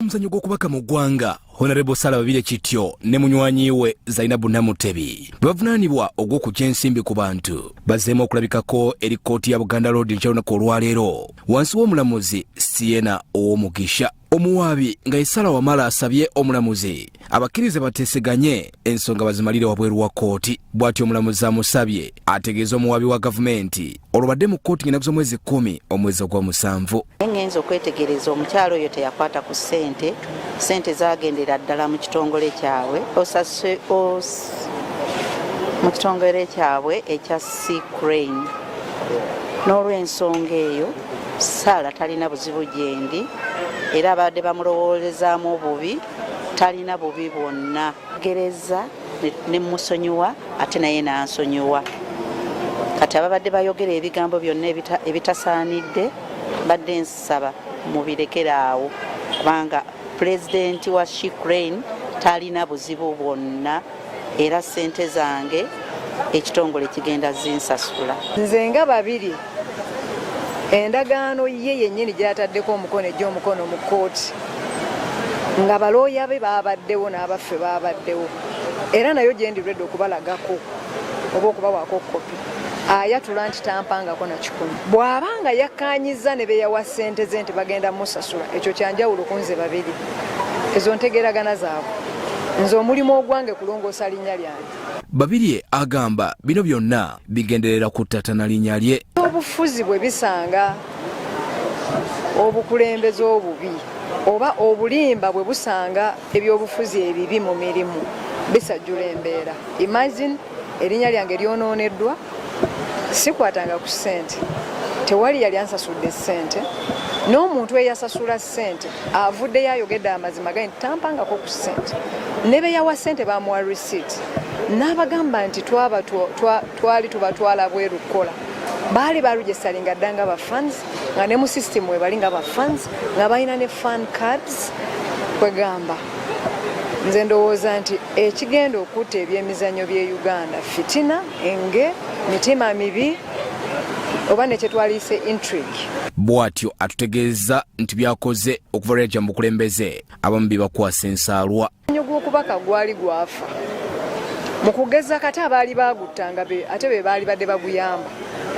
Omuzannyo gw'okubaka mu ggwanga Honorable Babirye Kityo ne munywanyi we Zainabu Namutebi bavunaanibwa ogw'okugya ensimbi ku bantu bazzeemu okulabikako eri kkooti ya Buganda Road ekyolunaku olwaleero wansi w'omulamuzi Siena Ow'Omugisha. Omuwaabi nga Isala Wamala asabye omulamuzi abakkirize bateeseganye ensonga bazimalire wabweru wa kkooti. Bw'atyo omulamuzi amusabye ategeeza omuwaabi wa gavumenti olwabadde mu kkooti ng'enaku z'omwezi 10 omwezi ogw'omusanvu. Ngenzo okwetegereza omukyalo oyo teyakwata ku ssente zagendera ddala mu kitongole kyabwe ekya Crane. N'olw'ensonga eyo Saala talina buzibu gyendi era abadde bamulowoolezaamu obubi talina bubi bwonna. Gereza ne musonyiwa ate naye n'ansonyiwa. Kati ababadde bayogera ebigambo byonna ebitasaanidde badde nsaba mubirekeraawo kubanga pulezidenti wa Crane talina buzibu bwonna era ssente zange ekitongole kigenda zinsasula. Nze nga Babirye endagaano ye yennyini gy'ataddeko omukono egy'omukono mu kkooti nga balooya be baabaddewo n'abaffe baabaddewo era nayo gye ndiredde okubalagako oba okubawaako kopi ayatula nti tampangako na 10. Bw'abanga yakkaanyiza ne beeyawa ssente ze nti bagenda musasula ekyo kyanjawulo ku nze Babirye. Ezo ntegeragana zaabwe nze omulimu ogwange kulongoosa linnya lyange. Babirye agamba bino byonna bigenderera kutatana linnya lye. Obufuzi bwe bisanga obukulembeze obubi oba obulimba bwe busanga ebyobufuzi ebibi mu mirimu bisajjula embeera. Imagine erinnya lyange lyonooneddwa sikwatanga ku ssente tewali yali ansasudde ssente n'omuntu eyasasula ssente avuddeyo ayogedde amazima gali nti tampangako ku ssente ne beeyawa ssente bamuwa receipt n'abagamba nti twali tubatwala bweru kukola baali barugisalinga dda nga ba funds nga ne mu system we bali nga ba funds nga balina ne fan cards kwegamba nze ndowooza nti ekigenda okutta ebyemizannyo by'e Uganda fitina enge mitima mibi oba ne kyetwaliise intrigue. Bw'atyo atutegeeza nti byakoze okuva lw'ejja mu bukulembeze abamu bibakwasa ensaalwa. Omuzannyo gw'okubaka gwali gwafa mu kugeza kati abaali baaguttanga ate be baali badde baguyamba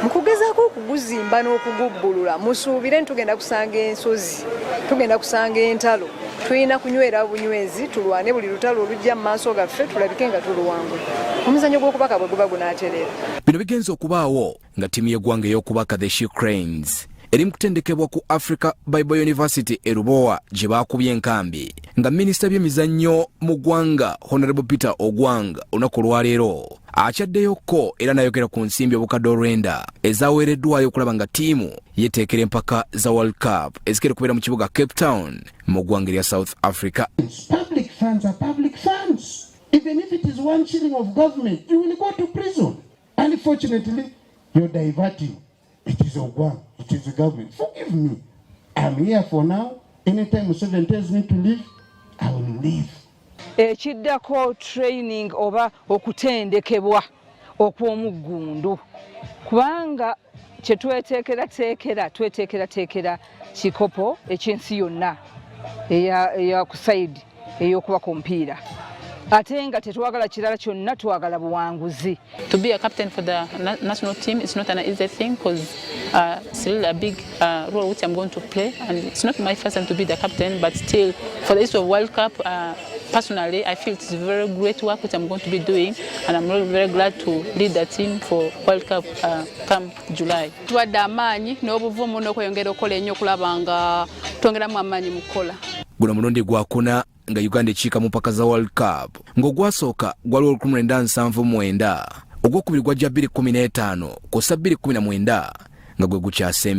mu kugezaako okuguzimba n'okugubbulula. Musuubire nti tugenda kusanga ensozi tugenda kusanga entalo tulina kunywera bunywezi tulwane buli lutalo olujja mu maaso gaffe tulabike nga tuluwangula. Omuzannyo gw'okubaka bwe guba gunaaterera. Bino bigenza okubaawo nga ttiimu y'eggwanga ey'okubaka the Cranes eri mu kutendekebwa ku Africa Bible University e Lubowa gye baakubye enkambi nga minisita by'emizannyo mu ggwanga Honorable Peter Ogwang olunaku olwaleero akyaddeyoko era n'ayogera ku nsimbi obukadde olwenda ezaaweereddwayo okulaba nga ttiimu yeteekera empaka za World Cup ezigenda kubeera mu kibuga Cape Town mu ggwanga erya South Africa. Public funds are public funds. Even if it is 1 shilling of government, you will go to prison. Unfortunately, you're diverting. It is Ogwang, it is the government. Forgive me. I'm here for now. Anytime Museveni tells me to leave, I will leave. Ekiddako training oba okutendekebwa okw'omuggundu kubanga kye tweteekera kikopo eky'ensi yonna eya ku side ey'okuba ku mpiira ate nga tetwagala kirala kyonna twagala buwanguzi. To be a captain for the national team is not an easy thing because it's really a big role which I'm going to play, and it's not my first time to be the captain, but still for the issue of World Cup, personally I feel it's very great work which I'm going to be doing, and I'm really very glad to lead the team for World Cup come July. Tuwadde amaanyi n'obuvumu n'okweyongera okukola ennyo okulaba nga twongeramu amaanyi mu kukola. Guno mulundi gwakuna nga Uganda ekiika mu mpaka za World Cup ng'ogwasooka gwali 1979 ogwokubiri gwajja 2015 kussa 2019 nga gwe gukyasembi.